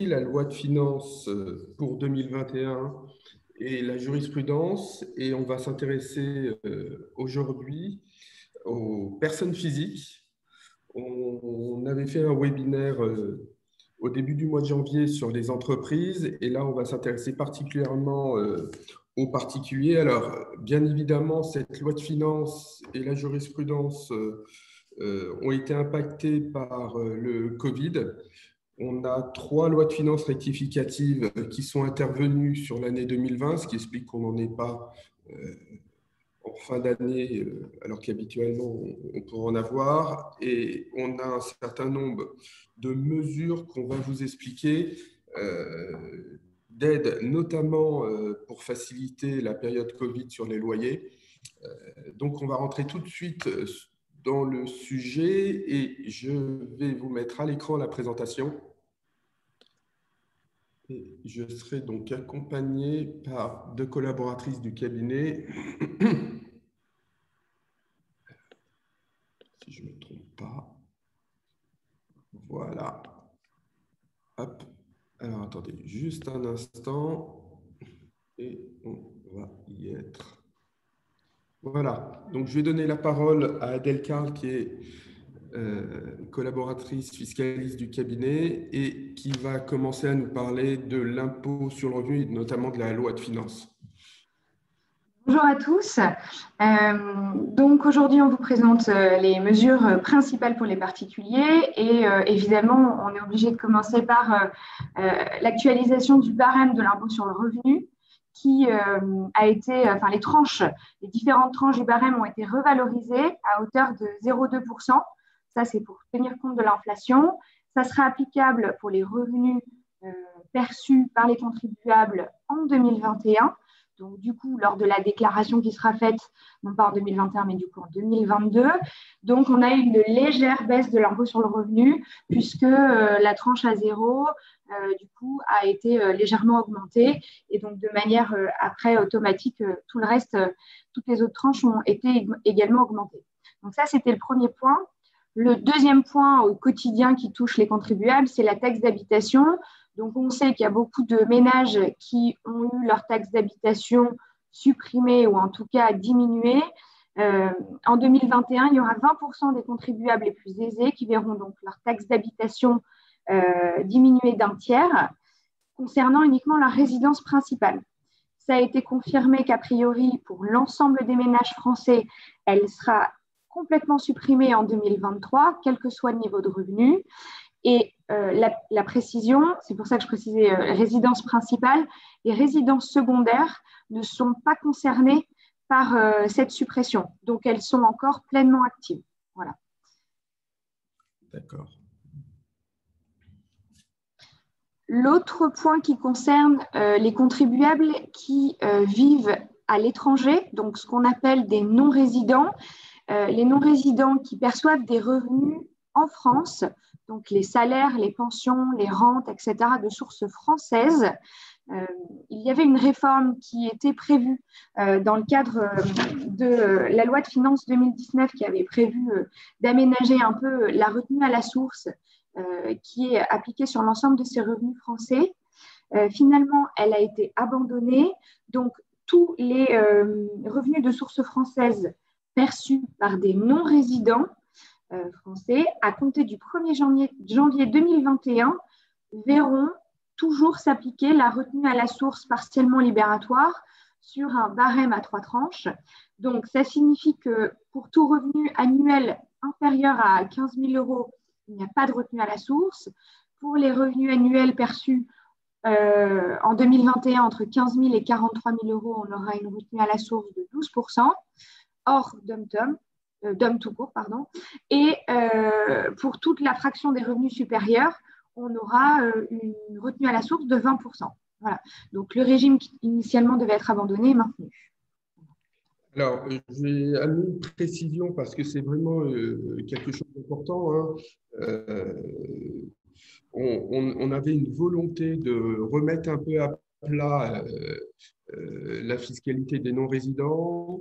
la loi de finances pour 2021 et la jurisprudence, et on va s'intéresser aujourd'hui aux personnes physiques. On avait fait un webinaire au début du mois de janvier sur les entreprises, et là on va s'intéresser particulièrement aux particuliers. Alors, bien évidemment, cette loi de finances et la jurisprudence ont été impactées par le Covid. On a trois lois de finances rectificatives qui sont intervenues sur l'année 2020, ce qui explique qu'on n'en est pas en fin d'année, alors qu'habituellement on pourrait en avoir. Et on a un certain nombre de mesures qu'on va vous expliquer, d'aide notamment pour faciliter la période Covid sur les loyers. Donc on va rentrer tout de suite dans le sujet et je vais vous mettre à l'écran la présentation. Et je serai donc accompagné par deux collaboratrices du cabinet. Si je ne me trompe pas. Voilà. Hop. Alors, attendez juste un instant. Et on va y être. Voilà. Donc, je vais donner la parole à Adèle Carl, qui est collaboratrice fiscaliste du cabinet et qui va commencer à nous parler de l'impôt sur le revenu, notamment de la loi de finances. Bonjour à tous. Donc aujourd'hui, on vous présente les mesures principales pour les particuliers et évidemment, on est obligé de commencer par l'actualisation du barème de l'impôt sur le revenu qui a été, enfin les différentes tranches du barème ont été revalorisées à hauteur de 0,2%. Ça, c'est pour tenir compte de l'inflation. Ça sera applicable pour les revenus perçus par les contribuables en 2021. Donc, du coup, lors de la déclaration qui sera faite, non pas en 2021, mais du coup en 2022. Donc, on a eu une légère baisse de l'impôt sur le revenu puisque la tranche à zéro, du coup, a été légèrement augmentée. Et donc, de manière après automatique, tout le reste, toutes les autres tranches ont été également augmentées. Donc, ça, c'était le premier point. Le deuxième point au quotidien qui touche les contribuables, c'est la taxe d'habitation. Donc, on sait qu'il y a beaucoup de ménages qui ont eu leur taxe d'habitation supprimée ou en tout cas diminuée. En 2021, il y aura 20% des contribuables les plus aisés qui verront donc leur taxe d'habitation diminuer d'un tiers concernant uniquement leur résidence principale. Ça a été confirmé qu'a priori, pour l'ensemble des ménages français, elle sera complètement supprimée en 2023, quel que soit le niveau de revenu. Et la précision, c'est pour ça que je précisais résidence principale, les résidences secondaires ne sont pas concernées par cette suppression. Donc, elles sont encore pleinement actives. Voilà. D'accord. L'autre point qui concerne les contribuables qui vivent à l'étranger, donc ce qu'on appelle des non-résidents, les non-résidents qui perçoivent des revenus en France, donc les salaires, les pensions, les rentes, etc., de sources françaises. Il y avait une réforme qui était prévue dans le cadre de la loi de finances 2019 qui avait prévu d'aménager un peu la retenue à la source qui est appliquée sur l'ensemble de ces revenus français. Finalement, elle a été abandonnée. Donc, tous les revenus de sources françaises perçus par des non-résidents français à compter du 1er janvier 2021 verront toujours s'appliquer la retenue à la source partiellement libératoire sur un barème à 3 tranches. Donc, ça signifie que pour tout revenu annuel inférieur à 15 000 euros, il n'y a pas de retenue à la source. Pour les revenus annuels perçus en 2021, entre 15 000 et 43 000 euros, on aura une retenue à la source de 12%, hors DOM tout court, pardon. Et pour toute la fraction des revenus supérieurs, on aura une retenue à la source de 20%. Voilà. Donc, le régime qui initialement devait être abandonné est maintenu. Alors, je vais amener une précision parce que c'est vraiment quelque chose d'important. Hein. On avait une volonté de remettre un peu à plat la fiscalité des non-résidents.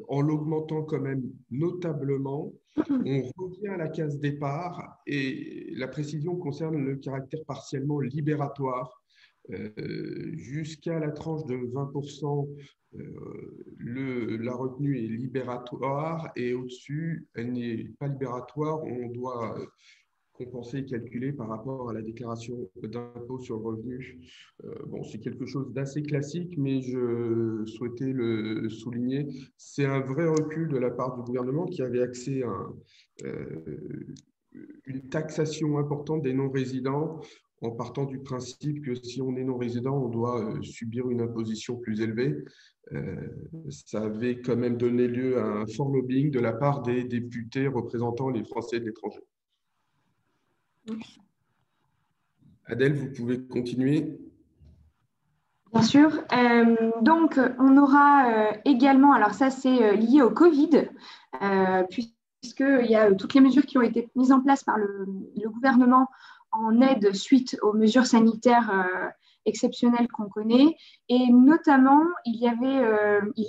en l'augmentant quand même notablement. On revient à la case départ et la précision concerne le caractère partiellement libératoire. Jusqu'à la tranche de 20%, la retenue est libératoire et au-dessus, elle n'est pas libératoire. On doit compenser et calculer par rapport à la déclaration d'impôt sur le revenu. Bon, c'est quelque chose d'assez classique, mais je souhaitais le souligner. C'est un vrai recul de la part du gouvernement qui avait accès à une taxation importante des non-résidents en partant du principe que si on est non-résident, on doit subir une imposition plus élevée. Ça avait quand même donné lieu à un fort lobbying de la part des députés représentant les Français de l'étranger. Adèle, vous pouvez continuer. Bien sûr. Donc, on aura également, alors ça c'est lié au Covid, puisqu'il y a toutes les mesures qui ont été mises en place par le gouvernement en aide suite aux mesures sanitaires exceptionnelles qu'on connaît. Et notamment, il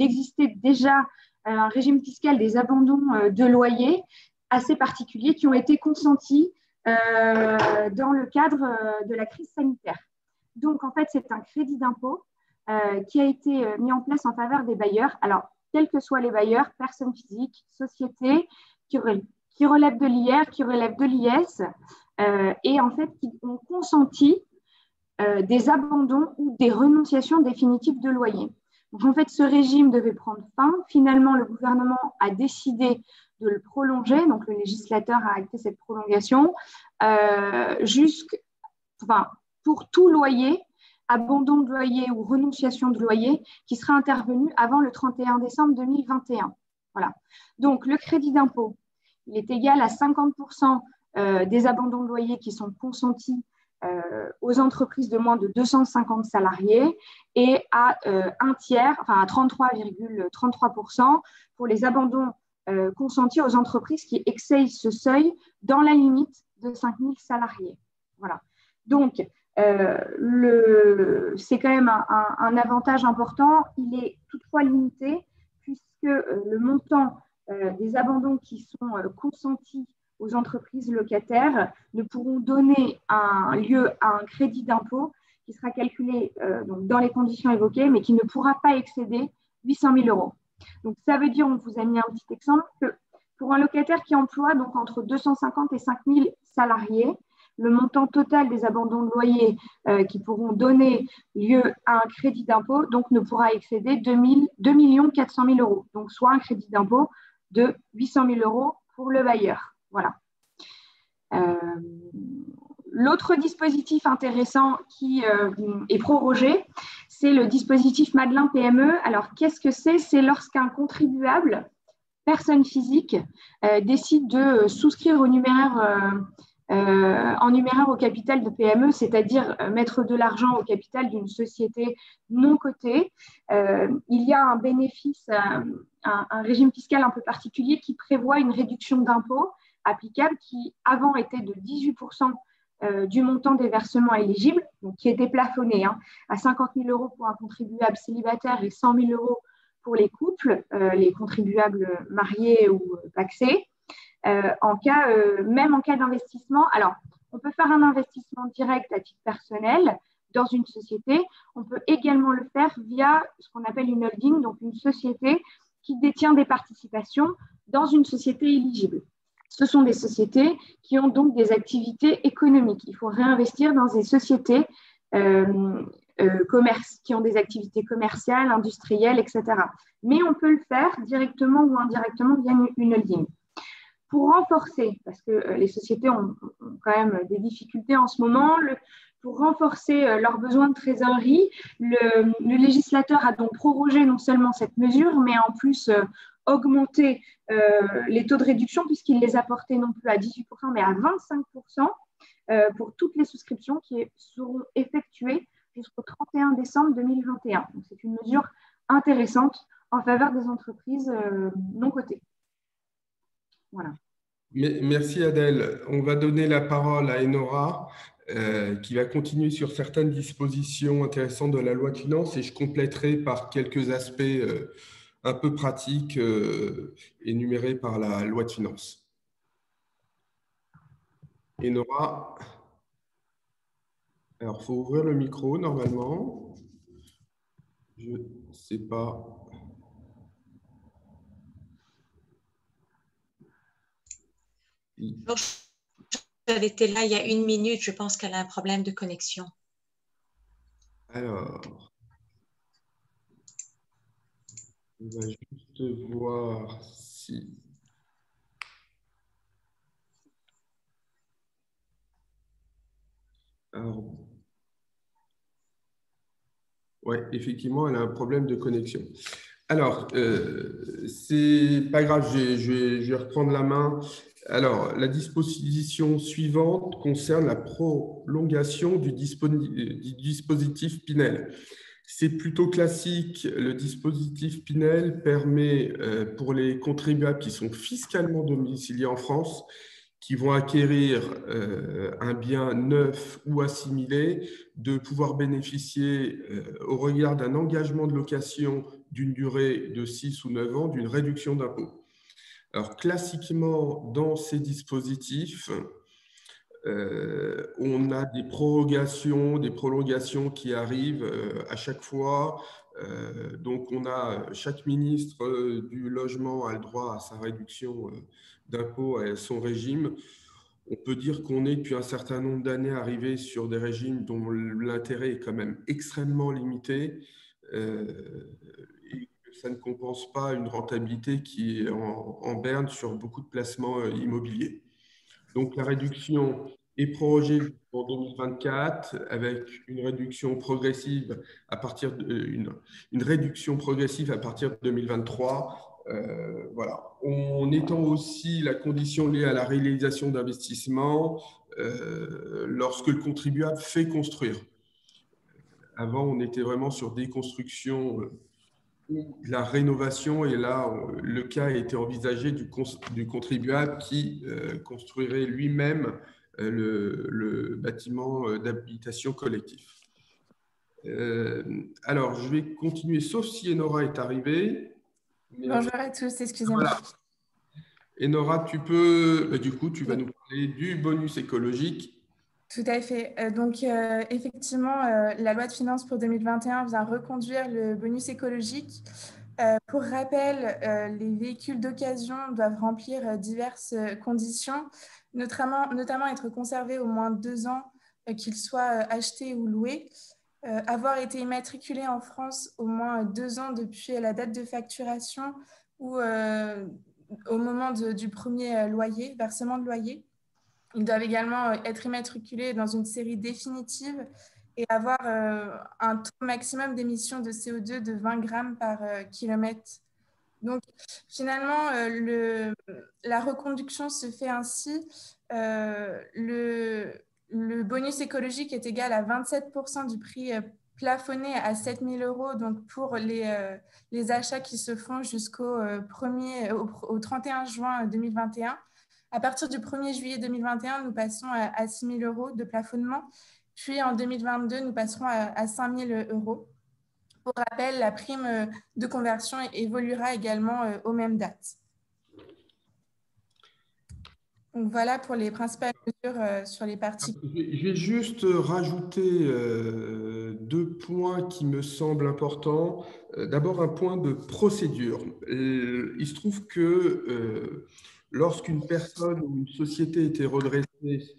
existait déjà un régime fiscal des abandons de loyers assez particuliers qui ont été consentis dans le cadre de la crise sanitaire. Donc, en fait, c'est un crédit d'impôt qui a été mis en place en faveur des bailleurs. Alors, quels que soient les bailleurs, personnes physiques, sociétés, qui relèvent de l'IR, qui relèvent de l'IS, et en fait, qui ont consenti des abandons ou des renonciations définitives de loyer. Donc, en fait, ce régime devait prendre fin. Finalement, le gouvernement a décidé de le prolonger. Donc, le législateur a acté cette prolongation pour tout loyer, abandon de loyer ou renonciation de loyer qui sera intervenu avant le 31 décembre 2021. Voilà. Donc, le crédit d'impôt, il est égal à 50% des abandons de loyer qui sont consentis aux entreprises de moins de 250 salariés et à un tiers, enfin à 33,33% pour les abandons consentis aux entreprises qui excèdent ce seuil dans la limite de 5000 salariés. Voilà. Donc, c'est quand même un avantage important. Il est toutefois limité puisque le montant des abandons qui sont consentis aux entreprises locataires ne pourront donner lieu à un crédit d'impôt qui sera calculé donc dans les conditions évoquées, mais qui ne pourra pas excéder 800 000 euros. Donc, ça veut dire, on vous a mis un petit exemple, que pour un locataire qui emploie donc entre 250 et 5 000 salariés, le montant total des abandons de loyer qui pourront donner lieu à un crédit d'impôt donc ne pourra excéder 2 400 000 euros, donc soit un crédit d'impôt de 800 000 euros pour le bailleur. Voilà. L'autre dispositif intéressant qui est prorogé, c'est le dispositif Madelin PME. Alors, qu'est-ce que c'est? C'est lorsqu'un contribuable, personne physique, décide de souscrire au numéraire en numéraire au capital de PME, c'est-à-dire mettre de l'argent au capital d'une société non cotée. Il y a un bénéfice, un régime fiscal un peu particulier qui prévoit une réduction d'impôt applicable qui avant était de 18% du montant des versements éligibles, donc qui était plafonné à 50 000 euros pour un contribuable célibataire et 100 000 euros pour les couples, les contribuables mariés ou pacsés. Même en cas d'investissement. Alors, on peut faire un investissement direct à titre personnel dans une société. On peut également le faire via ce qu'on appelle une holding, donc une société qui détient des participations dans une société éligible. Ce sont des sociétés qui ont donc des activités économiques. Il faut réinvestir dans des sociétés qui ont des activités commerciales, industrielles, etc. Mais on peut le faire directement ou indirectement via une holding. Pour renforcer, parce que les sociétés ont quand même des difficultés en ce moment, pour renforcer leurs besoins de trésorerie, le législateur a donc prorogé non seulement cette mesure, mais en plus augmenté les taux de réduction puisqu'il les a portés non plus à 18%, mais à 25% pour toutes les souscriptions qui seront effectuées jusqu'au 31 décembre 2021. Donc, c'est une mesure intéressante en faveur des entreprises non cotées. Voilà. Merci Adèle. On va donner la parole à Enora qui va continuer sur certaines dispositions intéressantes de la loi de finances et je compléterai par quelques aspects un peu pratiques énumérées par la loi de finances. Et Nora, alors il faut ouvrir le micro normalement. Je ne sais pas. Elle était là il y a 1 minute. Je pense qu'elle a un problème de connexion. Alors, on va juste voir si... Alors, ouais, effectivement, elle a un problème de connexion. Alors, c'est pas grave, je vais reprendre la main. Alors, la disposition suivante concerne la prolongation du dispositif Pinel. C'est plutôt classique. Le dispositif Pinel permet pour les contribuables qui sont fiscalement domiciliés en France, qui vont acquérir un bien neuf ou assimilé, de pouvoir bénéficier, au regard d'un engagement de location d'une durée de 6 ou 9 ans, d'une réduction d'impôt. Alors, classiquement, dans ces dispositifs, on a des prolongations qui arrivent à chaque fois. Donc, chaque ministre du logement a le droit à sa réduction d'impôt et à son régime. On peut dire qu'on est depuis un certain nombre d'années arrivé sur des régimes dont l'intérêt est quand même extrêmement limité et que ça ne compense pas une rentabilité qui est en berne sur beaucoup de placements immobiliers. Donc la réduction est prorogée en 2024 avec une réduction progressive à partir une réduction progressive à partir de 2023. Voilà. On étend aussi la condition liée à la réalisation d'investissements lorsque le contribuable fait construire. Avant, on était vraiment sur des constructions ou de la rénovation, et là, le cas a été envisagé du contribuable qui construirait lui-même le bâtiment d'habitation collectif. Alors, je vais continuer, sauf si Enora est arrivée. Bonjour à tous, excusez-moi. Voilà. Enora, tu peux, du coup, tu vas nous parler du bonus écologique. Tout à fait. Donc, effectivement, la loi de finances pour 2021 vient reconduire le bonus écologique. Pour rappel, les véhicules d'occasion doivent remplir diverses conditions, notamment être conservés au moins 2 ans, qu'ils soient achetés ou loués, avoir été immatriculés en France au moins 2 ans depuis la date de facturation ou au moment du premier loyer, versement de loyer. Ils doivent également être immatriculés dans une série définitive et avoir un taux maximum d'émissions de CO2 de 20 grammes par kilomètre. Donc, finalement, la reconduction se fait ainsi. Le bonus écologique est égal à 27% du prix plafonné à 7 000 €, donc pour les achats qui se font jusqu'au au 31 juin 2021. À partir du 1er juillet 2021, nous passons à 6 000 € de plafonnement. Puis en 2022, nous passerons à 5 000 €. Pour rappel, la prime de conversion évoluera également aux mêmes dates. Donc voilà pour les principales mesures sur les parties. Je vais juste rajouter 2 points qui me semblent importants. D'abord, un point de procédure. Il se trouve que lorsqu'une personne ou une société était redressée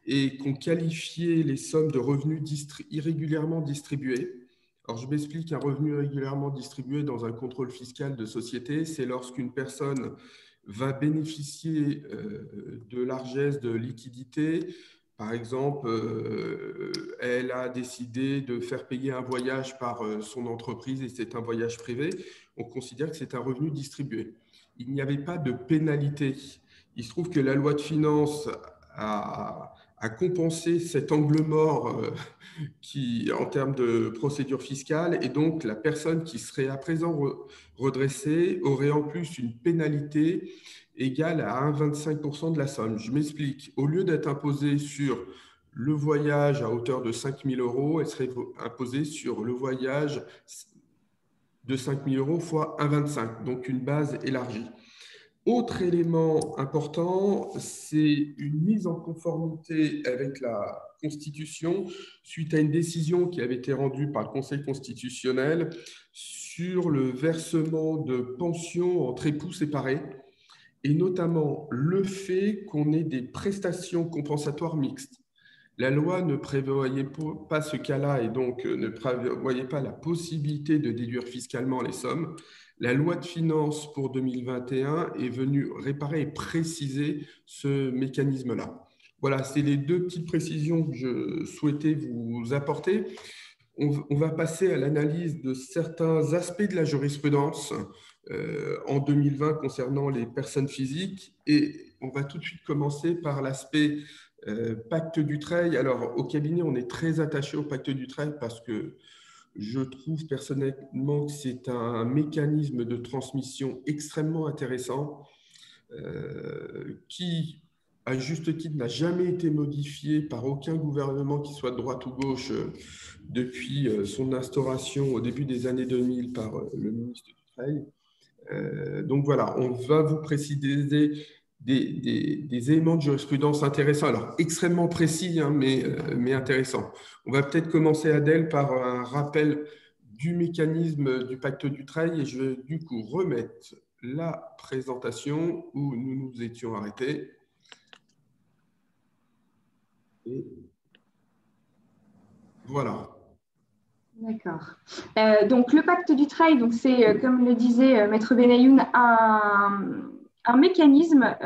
et qu'on qualifiait les sommes de revenus irrégulièrement distribués, alors je m'explique, un revenu irrégulièrement distribué dans un contrôle fiscal de société, c'est lorsqu'une personne va bénéficier de largesse de liquidité. Par exemple, elle a décidé de faire payer un voyage par son entreprise et c'est un voyage privé. On considère que c'est un revenu distribué. Il n'y avait pas de pénalité. Il se trouve que la loi de finances a compensé cet angle mort en termes de procédure fiscale, et donc la personne qui serait à présent redressée aurait en plus une pénalité égale à 1,25% de la somme. Je m'explique. Au lieu d'être imposée sur le voyage à hauteur de 5 000 €, elle serait imposée sur le voyage de 5 000 euros fois 1,25, donc une base élargie. Autre élément important, c'est une mise en conformité avec la Constitution suite à une décision qui avait été rendue par le Conseil constitutionnel sur le versement de pensions entre époux séparés, et notamment le fait qu'on ait des prestations compensatoires mixtes. La loi ne prévoyait pas ce cas-là et donc ne prévoyait pas la possibilité de déduire fiscalement les sommes. La loi de finances pour 2021 est venue réparer et préciser ce mécanisme-là. Voilà, c'est les deux petites précisions que je souhaitais vous apporter. On va passer à l'analyse de certains aspects de la jurisprudence en 2020 concernant les personnes physiques et on va tout de suite commencer par l'aspect pacte Dutreil. Alors, au cabinet, on est très attaché au pacte Dutreil parce que je trouve personnellement que c'est un mécanisme de transmission extrêmement intéressant qui, à juste titre, n'a jamais été modifié par aucun gouvernement, qui soit de droite ou gauche, depuis son instauration au début des années 2000 par le ministre Dutreil. Donc voilà, on va vous préciser des éléments de jurisprudence intéressants, alors extrêmement précis, hein, mais intéressants. On va peut-être commencer, Adèle, par un rappel du mécanisme du pacte Dutreil et je vais du coup remettre la présentation où nous nous étions arrêtés. Et voilà. D'accord. Donc, le pacte Dutreil, c'est, comme le disait Maître Benayoun, un mécanisme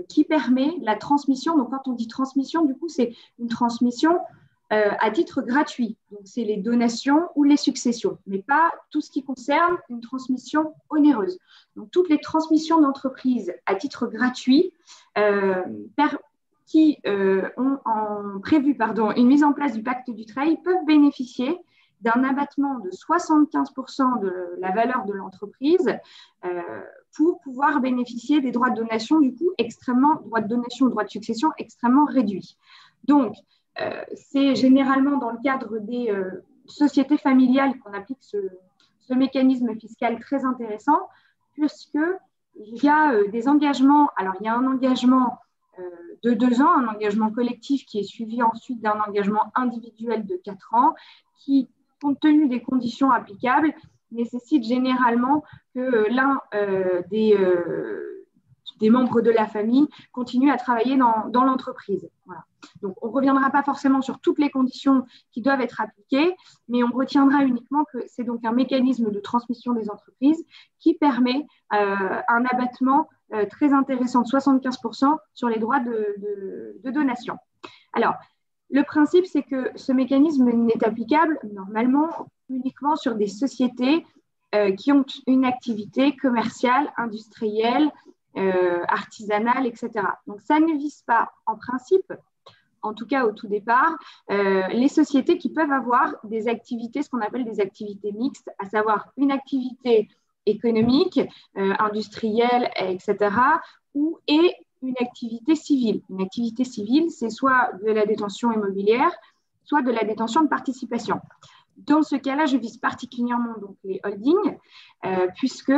qui permet la transmission. Donc, quand on dit transmission, du coup, c'est une transmission à titre gratuit. Donc, c'est les donations ou les successions, mais pas tout ce qui concerne une transmission onéreuse. Donc, toutes les transmissions d'entreprises à titre gratuit qui ont prévu une mise en place du pacte Dutreil peuvent bénéficier d'un abattement de 75% de la valeur de l'entreprise pour pouvoir bénéficier des droits de donation, du coup, droits de donation ou droits de succession extrêmement réduits. Donc, c'est généralement dans le cadre des sociétés familiales qu'on applique ce mécanisme fiscal très intéressant, puisqu'il y a des engagements. Alors, il y a un engagement de 2 ans, un engagement collectif qui est suivi ensuite d'un engagement individuel de 4 ans, qui, compte tenu des conditions applicables, nécessite généralement que l'un des membres de la famille continue à travailler dans l'entreprise. Voilà. Donc, on ne reviendra pas forcément sur toutes les conditions qui doivent être appliquées, mais on retiendra uniquement que c'est donc un mécanisme de transmission des entreprises qui permet un abattement très intéressant de 75% sur les droits de donation. Alors, le principe, c'est que ce mécanisme n'est applicable normalement uniquement sur des sociétés qui ont une activité commerciale, industrielle, artisanale, etc. Donc, ça ne vise pas en principe, en tout cas au tout départ, les sociétés qui peuvent avoir des activités, ce qu'on appelle des activités mixtes, à savoir une activité économique, industrielle, etc., et une activité civile. Une activité civile, c'est soit de la détention immobilière, soit de la détention de participation. Dans ce cas-là, je vise particulièrement donc les holdings, puisque,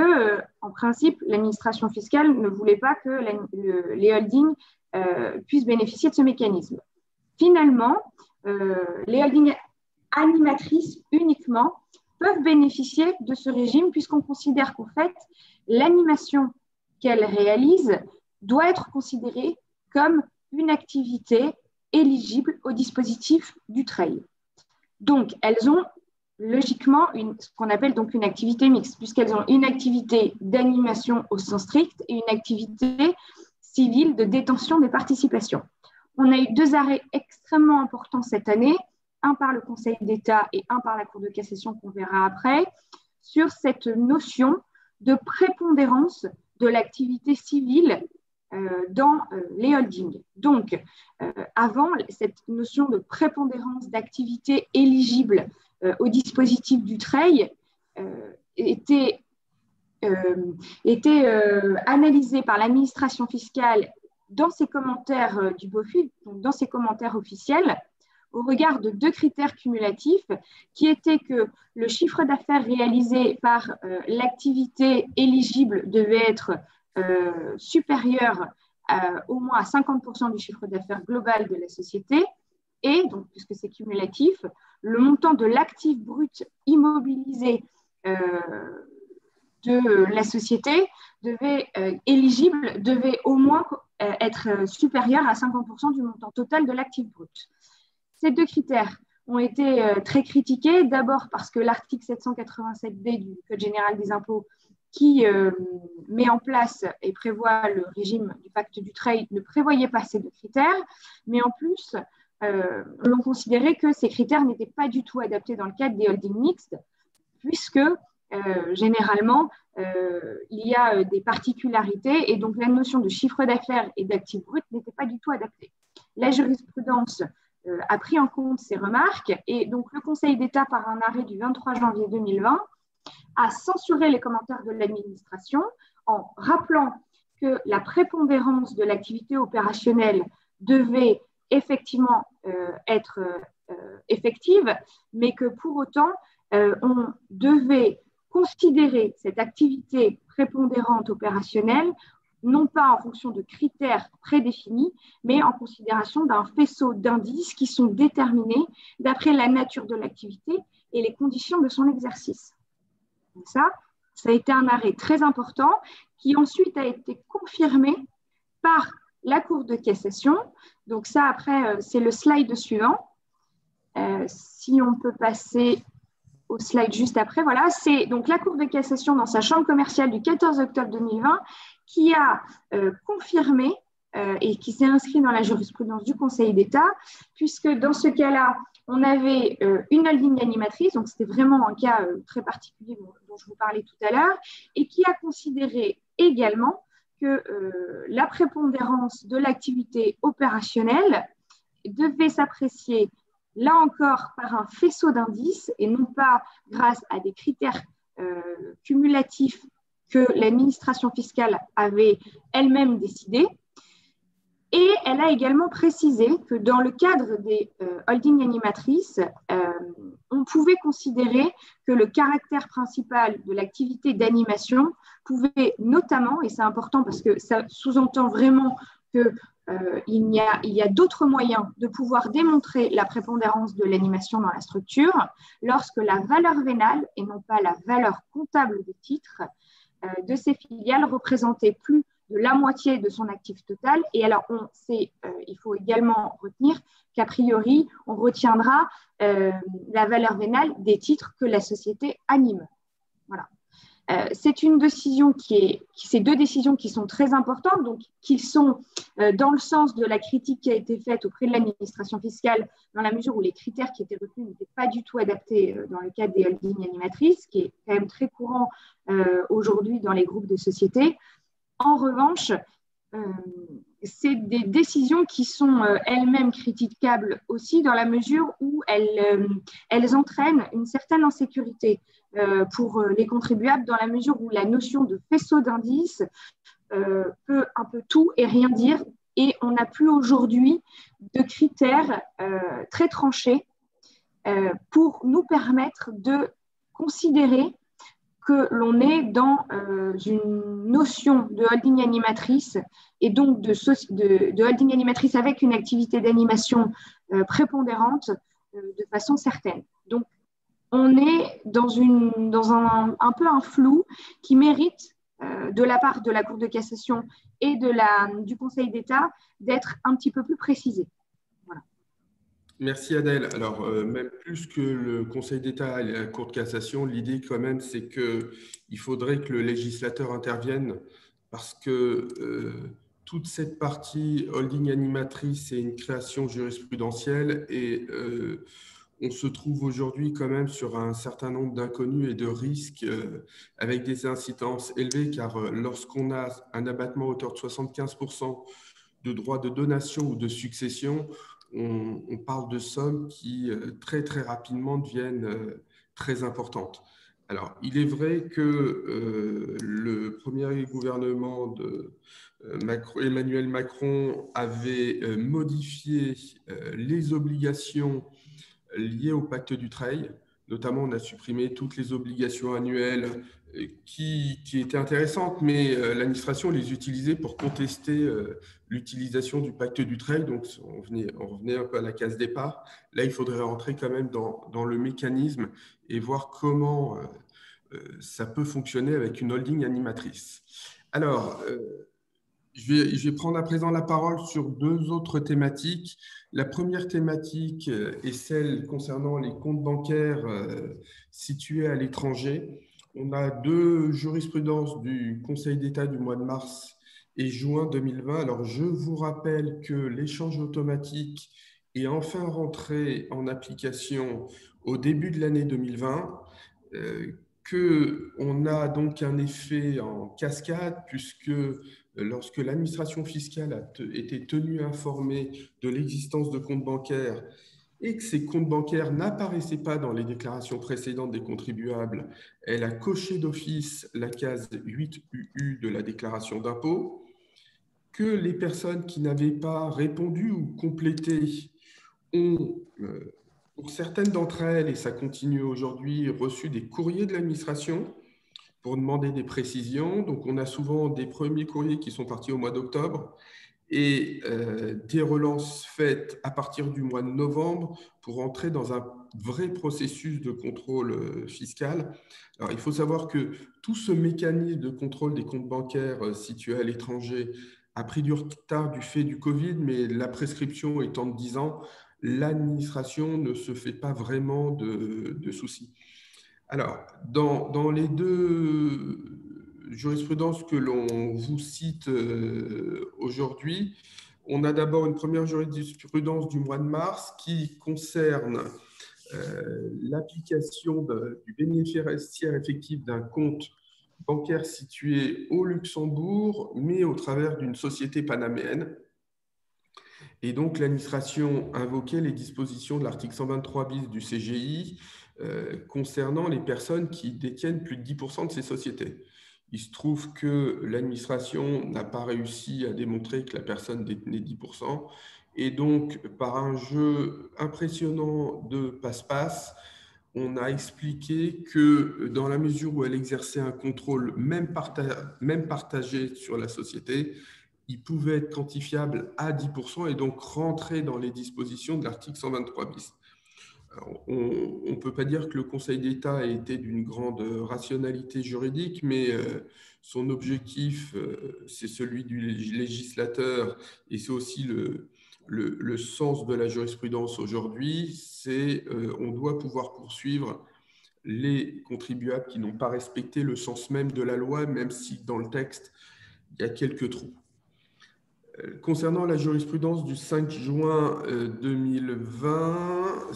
en principe, l'administration fiscale ne voulait pas que les holdings puissent bénéficier de ce mécanisme. Finalement, les holdings animatrices uniquement peuvent bénéficier de ce régime, puisqu'on considère qu'en fait, l'animation qu'elles réalisent doit être considérée comme une activité éligible au dispositif Dutreil. Donc, elles ont logiquement ce qu'on appelle donc une activité mixte, puisqu'elles ont une activité d'animation au sens strict et une activité civile de détention des participations. On a eu 2 arrêts extrêmement importants cette année, un par le Conseil d'État et un par la Cour de cassation qu'on verra après, sur cette notion de prépondérance de l'activité civile dans les holdings. Donc, avant, cette notion de prépondérance d'activité éligible au dispositif Dutreil était analysée par l'administration fiscale dans ses commentaires du BOFIP, donc dans ses commentaires officiels, au regard de deux critères cumulatifs qui étaient que le chiffre d'affaires réalisé par l'activité éligible devait être supérieur au moins à 50% du chiffre d'affaires global de la société et, donc, puisque c'est cumulatif, le montant de l'actif brut immobilisé de la société éligible devait au moins être supérieur à 50% du montant total de l'actif brut. Ces deux critères ont été très critiqués, d'abord parce que l'article 787B du Code général des impôts qui met en place et prévoit le régime du pacte du trade ne prévoyait pas ces deux critères, mais en plus, l'on considérait que ces critères n'étaient pas du tout adaptés dans le cadre des holdings mixtes, puisque généralement, il y a des particularités et donc la notion de chiffre d'affaires et d'actifs bruts n'était pas du tout adaptée. La jurisprudence a pris en compte ces remarques et donc le Conseil d'État, par un arrêt du 23 janvier 2020, a censuré les commentaires de l'administration en rappelant que la prépondérance de l'activité opérationnelle devait effectivement être effective, mais que pour autant, on devait considérer cette activité prépondérante opérationnelle non pas en fonction de critères prédéfinis, mais en considération d'un faisceau d'indices qui sont déterminés d'après la nature de l'activité et les conditions de son exercice. Donc ça a été un arrêt très important qui ensuite a été confirmé par la Cour de cassation. Donc ça, après, c'est le slide suivant. Si on peut passer au slide juste après, voilà, c'est donc la Cour de cassation dans sa chambre commerciale du 14 octobre 2020 qui a confirmé et qui s'est inscrit dans la jurisprudence du Conseil d'État, puisque dans ce cas-là, on avait une holding animatrice, donc c'était vraiment un cas très particulier dont je vous parlais tout à l'heure, et qui a considéré également que la prépondérance de l'activité opérationnelle devait s'apprécier là encore par un faisceau d'indices et non pas grâce à des critères cumulatifs que l'administration fiscale avait elle-même décidés. Et elle a également précisé que dans le cadre des holdings animatrices, on pouvait considérer que le caractère principal de l'activité d'animation pouvait notamment, et c'est important parce que ça sous-entend vraiment que il y a d'autres moyens de pouvoir démontrer la prépondérance de l'animation dans la structure lorsque la valeur vénale et non pas la valeur comptable des titres de ces filiales représentait plus de la moitié de son actif total. Et alors, il faut également retenir qu'a priori, on retiendra la valeur vénale des titres que la société anime. Voilà. C'est une décision ces deux décisions qui sont très importantes, donc qui sont dans le sens de la critique qui a été faite auprès de l'administration fiscale, dans la mesure où les critères qui étaient retenus n'étaient pas du tout adaptés dans le cadre des holdings animatrices, qui est quand même très courant aujourd'hui dans les groupes de sociétés. En revanche, c'est des décisions qui sont elles-mêmes critiquables aussi dans la mesure où elles entraînent une certaine insécurité pour les contribuables dans la mesure où la notion de faisceau d'indices peut un peu tout et rien dire et on n'a plus aujourd'hui de critères très tranchés pour nous permettre de considérer que l'on est dans une notion de holding animatrice et donc de holding animatrice avec une activité d'animation prépondérante de façon certaine. Donc, on est dans un peu un flou qui mérite de la part de la Cour de cassation et du Conseil d'État d'être un petit peu plus précisé. Voilà. Merci Adèle. Alors, même plus que le Conseil d'État et la Cour de cassation, l'idée quand même, c'est qu'il faudrait que le législateur intervienne parce que toute cette partie holding animatrice, c'est une création jurisprudentielle et on se trouve aujourd'hui quand même sur un certain nombre d'inconnus et de risques avec des incidences élevées car lorsqu'on a un abattement à hauteur de 75% de droits de donation ou de succession, on parle de sommes qui très très rapidement deviennent très importantes. Alors, il est vrai que le premier gouvernement de Emmanuel Macron avait modifié les obligations liées au pacte Dutreil. Notamment, on a supprimé toutes les obligations annuelles qui étaient intéressantes, mais l'administration les utilisait pour contester l'utilisation du pacte Dutreil. Donc, on revenait un peu à la case départ. Là, il faudrait rentrer quand même dans le mécanisme et voir comment ça peut fonctionner avec une holding animatrice. Alors, je vais prendre à présent la parole sur deux autres thématiques. La première thématique est celle concernant les comptes bancaires situés à l'étranger. On a deux jurisprudences du Conseil d'État du mois de mars et juin 2020. Alors, je vous rappelle que l'échange automatique est enfin rentré en application au début de l'année 2020. Qu'on a donc un effet en cascade, puisque lorsque l'administration fiscale a été tenue informée de l'existence de comptes bancaires et que ces comptes bancaires n'apparaissaient pas dans les déclarations précédentes des contribuables, elle a coché d'office la case 8UU de la déclaration d'impôt, que les personnes qui n'avaient pas répondu ou complété ont, pour certaines d'entre elles, et ça continue aujourd'hui, reçu des courriers de l'administration pour demander des précisions. Donc, on a souvent des premiers courriers qui sont partis au mois d'octobre et des relances faites à partir du mois de novembre pour entrer dans un vrai processus de contrôle fiscal. Alors, il faut savoir que tout ce mécanisme de contrôle des comptes bancaires situés à l'étranger a pris du retard du fait du Covid, mais la prescription étant de 10 ans, l'administration ne se fait pas vraiment de soucis. Alors, dans les deux jurisprudences que l'on vous cite aujourd'hui, on a d'abord une première jurisprudence du mois de mars qui concerne l'application du bénéficiaire effectif d'un compte bancaire situé au Luxembourg, mais au travers d'une société panaméenne. Et donc, l'administration invoquait les dispositions de l'article 123 bis du CGI concernant les personnes qui détiennent plus de 10% de ces sociétés. Il se trouve que l'administration n'a pas réussi à démontrer que la personne détenait 10%. Et donc, par un jeu impressionnant de passe-passe, on a expliqué que dans la mesure où elle exerçait un contrôle même partagé sur la société, il pouvait être quantifiable à 10% et donc rentrer dans les dispositions de l'article 123 bis. Alors, on ne peut pas dire que le Conseil d'État a été d'une grande rationalité juridique, mais son objectif, c'est celui du législateur et c'est aussi le sens de la jurisprudence aujourd'hui, c'est on doit pouvoir poursuivre les contribuables qui n'ont pas respecté le sens même de la loi, même si dans le texte, il y a quelques trous. Concernant la jurisprudence du 5 juin 2020,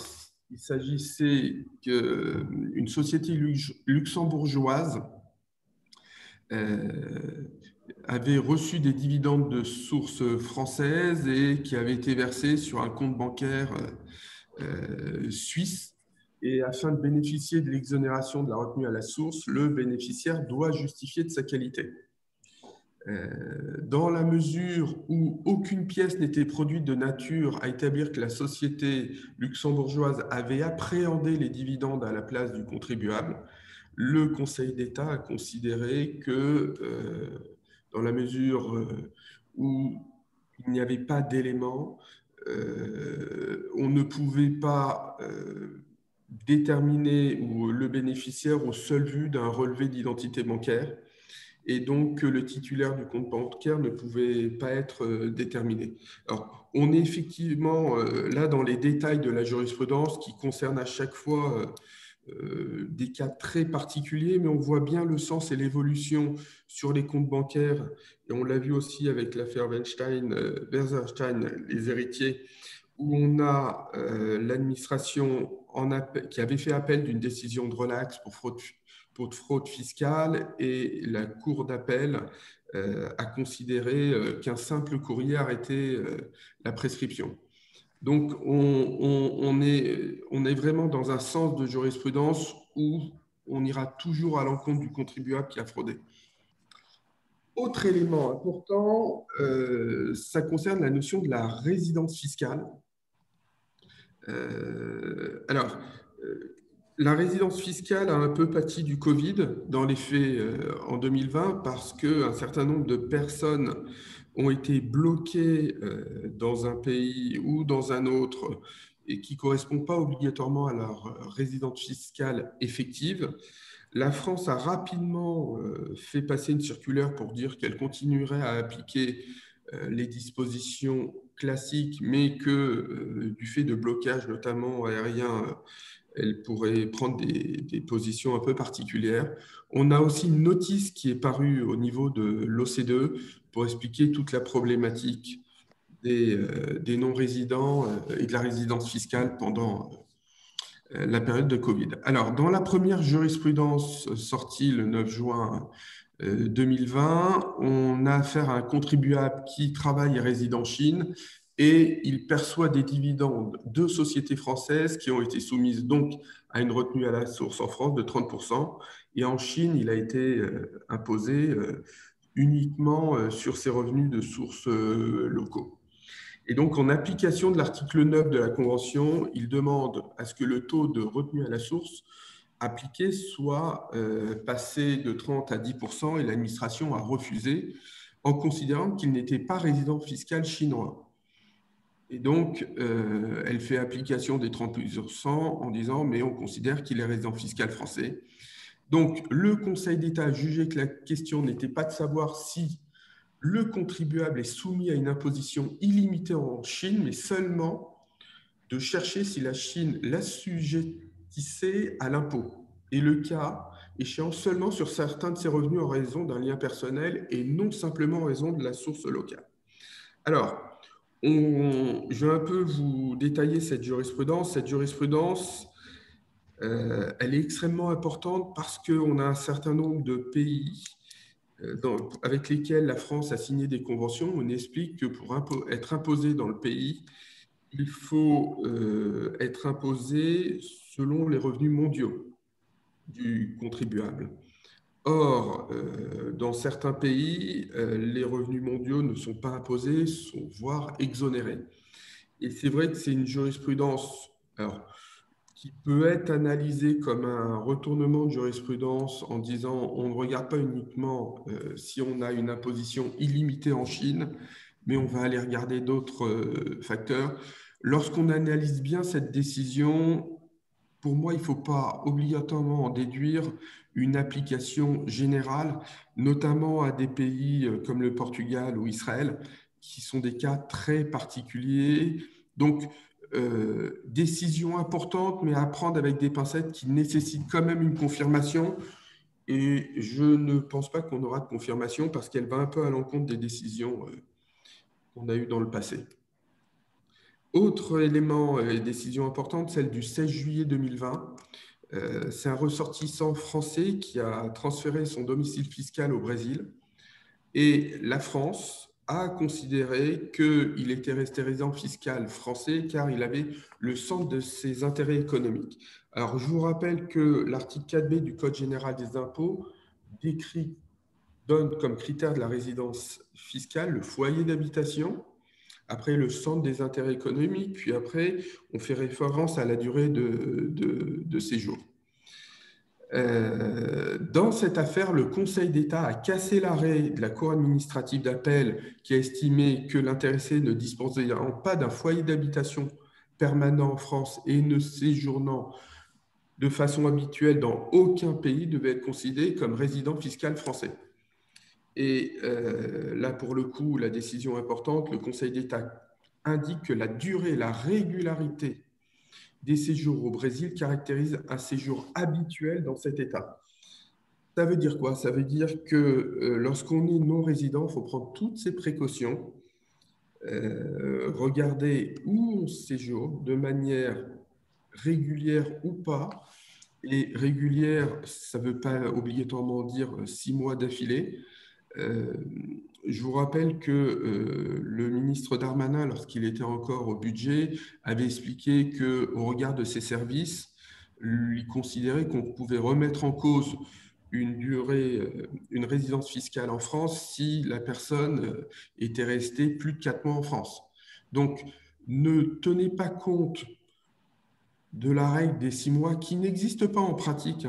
il s'agissait qu'une société luxembourgeoise avait reçu des dividendes de source française et qui avaient été versés sur un compte bancaire suisse. Et afin de bénéficier de l'exonération de la retenue à la source, le bénéficiaire doit justifier de sa qualité. Dans la mesure où aucune pièce n'était produite de nature à établir que la société luxembourgeoise avait appréhendé les dividendes à la place du contribuable, le Conseil d'État a considéré que dans la mesure où il n'y avait pas d'éléments, on ne pouvait pas déterminer le bénéficiaire au seul vu d'un relevé d'identité bancaire, et donc le titulaire du compte bancaire ne pouvait pas être déterminé. Alors, on est effectivement là dans les détails de la jurisprudence qui concernent à chaque fois des cas très particuliers, mais on voit bien le sens et l'évolution sur les comptes bancaires, et on l'a vu aussi avec l'affaire Weinstein, les héritiers, où on a l'administration qui avait fait appel d'une décision de relax pour fraude fiscale, et la Cour d'appel a considéré qu'un simple courrier arrêtait la prescription. Donc, on est vraiment dans un sens de jurisprudence où on ira toujours à l'encontre du contribuable qui a fraudé. Autre élément important, ça concerne la notion de la résidence fiscale. La résidence fiscale a un peu pâti du Covid dans les faits en 2020 parce qu'un certain nombre de personnes ont été bloquées dans un pays ou dans un autre et qui ne correspondent pas obligatoirement à leur résidence fiscale effective. La France a rapidement fait passer une circulaire pour dire qu'elle continuerait à appliquer les dispositions classiques, mais que du fait de blocages, notamment aériens, elle pourrait prendre des positions un peu particulières. On a aussi une notice qui est parue au niveau de l'OCDE pour expliquer toute la problématique des non-résidents et de la résidence fiscale pendant la période de Covid. Alors, dans la première jurisprudence sortie le 9 juin 2020, on a affaire à un contribuable qui travaille et réside en Chine et il perçoit des dividendes de sociétés françaises qui ont été soumises donc à une retenue à la source en France de 30%. Et en Chine, il a été imposé uniquement sur ses revenus de sources locaux. Et donc, en application de l'article 9 de la Convention, il demande à ce que le taux de retenue à la source appliqué soit passé de 30 à 10% et l'administration a refusé en considérant qu'il n'était pas résident fiscal chinois. Et donc, elle fait application des 30% en disant « mais on considère qu'il est résident fiscal français ». Donc, le Conseil d'État a jugé que la question n'était pas de savoir si le contribuable est soumis à une imposition illimitée en Chine, mais seulement de chercher si la Chine l'assujettissait à l'impôt. Et le cas échéant seulement sur certains de ses revenus en raison d'un lien personnel et non simplement en raison de la source locale. Alors, je vais un peu vous détailler cette jurisprudence. Cette jurisprudence, elle est extrêmement importante parce qu'on a un certain nombre de pays avec lesquels la France a signé des conventions. On explique que pour être imposé dans le pays, il faut être imposé selon les revenus mondiaux du contribuable. Or, dans certains pays, les revenus mondiaux ne sont pas imposés, sont voire exonérés. Et c'est vrai que c'est une jurisprudence qui peut être analysée comme un retournement de jurisprudence en disant on ne regarde pas uniquement si on a une imposition illimitée en Chine, mais on va aller regarder d'autres facteurs. Lorsqu'on analyse bien cette décision, pour moi, il ne faut pas obligatoirement en déduire une application générale, notamment à des pays comme le Portugal ou Israël, qui sont des cas très particuliers. Donc, décision importante, mais à prendre avec des pincettes qui nécessitent quand même une confirmation. Et je ne pense pas qu'on aura de confirmation parce qu'elle va un peu à l'encontre des décisions qu'on a eues dans le passé. Autre élément et décision importante, celle du 16 juillet 2020. C'est un ressortissant français qui a transféré son domicile fiscal au Brésil. Et la France a considéré qu'il était resté résident fiscal français car il avait le centre de ses intérêts économiques. Alors, je vous rappelle que l'article 4B du Code général des impôts donne comme critère de la résidence fiscale le foyer d'habitation, après le centre des intérêts économiques, puis après, on fait référence à la durée de séjour. Dans cette affaire, le Conseil d'État a cassé l'arrêt de la Cour administrative d'appel qui a estimé que l'intéressé ne disposait pas d'un foyer d'habitation permanent en France et ne séjournant de façon habituelle dans aucun pays devait être considéré comme résident fiscal français. Et là, pour le coup, la décision importante, le Conseil d'État indique que la durée et la régularité des séjours au Brésil caractérisent un séjour habituel dans cet État. Ça veut dire quoi? Ça veut dire que lorsqu'on est non-résident, il faut prendre toutes ces précautions, regarder où on séjourne de manière régulière ou pas. Et régulière, ça ne veut pas obligatoirement dire 6 mois d'affilée. Je vous rappelle que le ministre Darmanin, lorsqu'il était encore au budget, avait expliqué qu'au regard de ses services, lui considérer qu'on pouvait remettre en cause une résidence fiscale en France si la personne était restée plus de 4 mois en France. Donc, ne tenez pas compte de la règle des 6 mois qui n'existe pas en pratique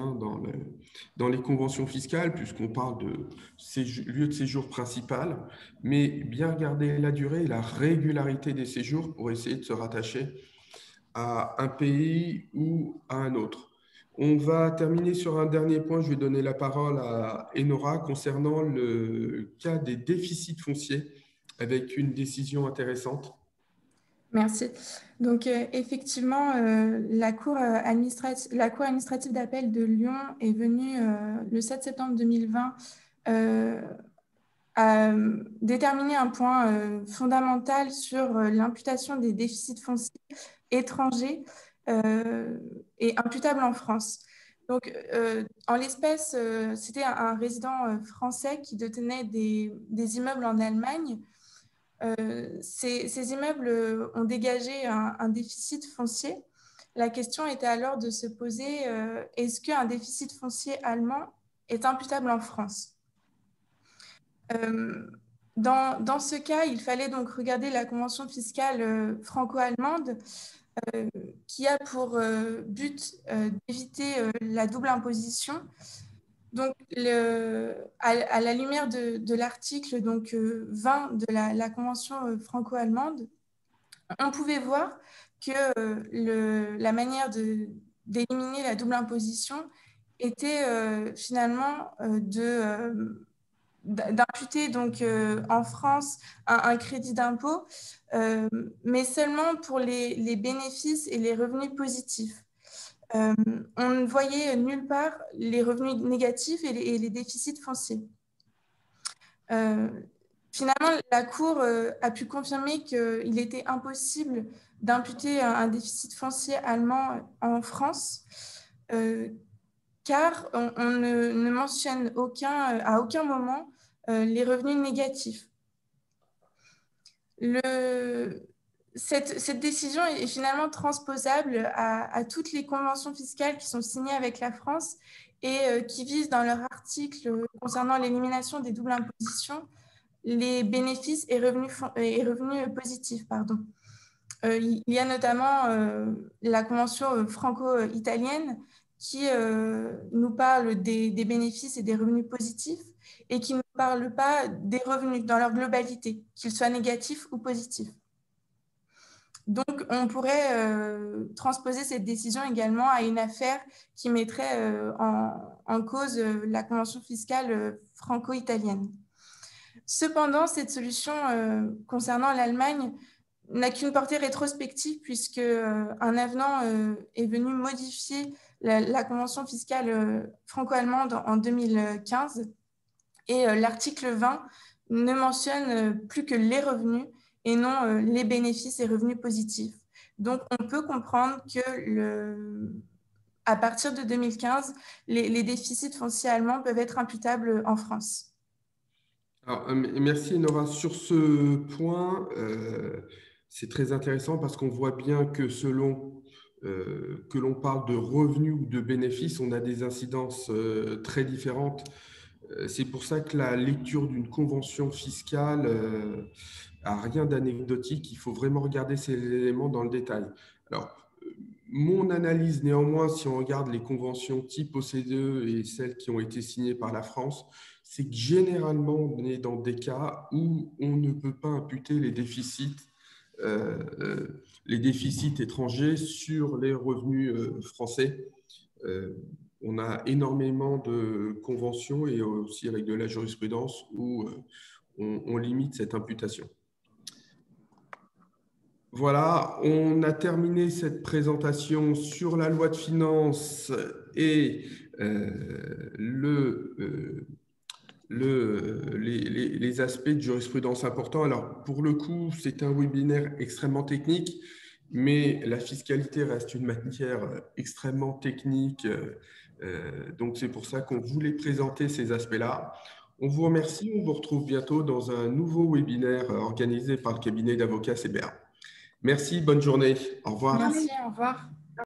dans les conventions fiscales, puisqu'on parle de lieu de séjour principal, mais bien regarder la durée et la régularité des séjours pour essayer de se rattacher à un pays ou à un autre. On va terminer sur un dernier point. Je vais donner la parole à Enora concernant le cas des déficits fonciers avec une décision intéressante. Merci. Donc, effectivement, la Cour administrative d'appel de Lyon est venue le 7 septembre 2020 à déterminer un point fondamental sur l'imputation des déficits fonciers étrangers et imputables en France. Donc, en l'espèce, c'était un résident français qui détenait des immeubles en Allemagne. Ces immeubles ont dégagé un déficit foncier. La question était alors de se poser, est-ce qu'un déficit foncier allemand est imputable en France? Dans ce cas, il fallait donc regarder la convention fiscale franco-allemande qui a pour but d'éviter la double imposition. Donc, à la lumière de l'article 20 de la convention franco-allemande, on pouvait voir que la manière d'éliminer la double imposition était finalement d'imputer donc en France un crédit d'impôt, mais seulement pour les bénéfices et les revenus positifs. On ne voyait nulle part les revenus négatifs et les déficits fonciers. Finalement, la Cour a pu confirmer qu'il était impossible d'imputer un déficit foncier allemand en France, car on ne mentionne à aucun moment les revenus négatifs. Cette décision est finalement transposable à toutes les conventions fiscales qui sont signées avec la France et qui visent dans leur article concernant l'élimination des doubles impositions les bénéfices et revenus positifs. Il y a notamment la convention franco-italienne qui nous parle des bénéfices et des revenus positifs et qui ne nous parle pas des revenus dans leur globalité, qu'ils soient négatifs ou positifs. Donc, on pourrait transposer cette décision également à une affaire qui mettrait en cause la convention fiscale franco-italienne. Cependant, cette solution concernant l'Allemagne n'a qu'une portée rétrospective puisque un avenant est venu modifier la convention fiscale franco-allemande en 2015 et l'article 20 ne mentionne plus que les revenus et non les bénéfices et revenus positifs. Donc, on peut comprendre que à partir de 2015, les déficits fonciers allemands peuvent être imputables en France. Alors, merci Nora. Sur ce point, c'est très intéressant parce qu'on voit bien que selon que l'on parle de revenus ou de bénéfices, on a des incidences très différentes. C'est pour ça que la lecture d'une convention fiscale a rien d'anecdotique. Il faut vraiment regarder ces éléments dans le détail. Alors, mon analyse néanmoins, si on regarde les conventions type OCDE et celles qui ont été signées par la France, c'est que généralement, on est dans des cas où on ne peut pas imputer les déficits étrangers sur les revenus français. On a énormément de conventions et aussi avec de la jurisprudence où on limite cette imputation. Voilà, on a terminé cette présentation sur la loi de finances et les aspects de jurisprudence importants. Alors, pour le coup, c'est un webinaire extrêmement technique, mais la fiscalité reste une matière extrêmement technique. Donc, c'est pour ça qu'on voulait présenter ces aspects-là. On vous remercie. On vous retrouve bientôt dans un nouveau webinaire organisé par le cabinet d'avocats CBA. Merci, bonne journée. Au revoir. Merci, au revoir.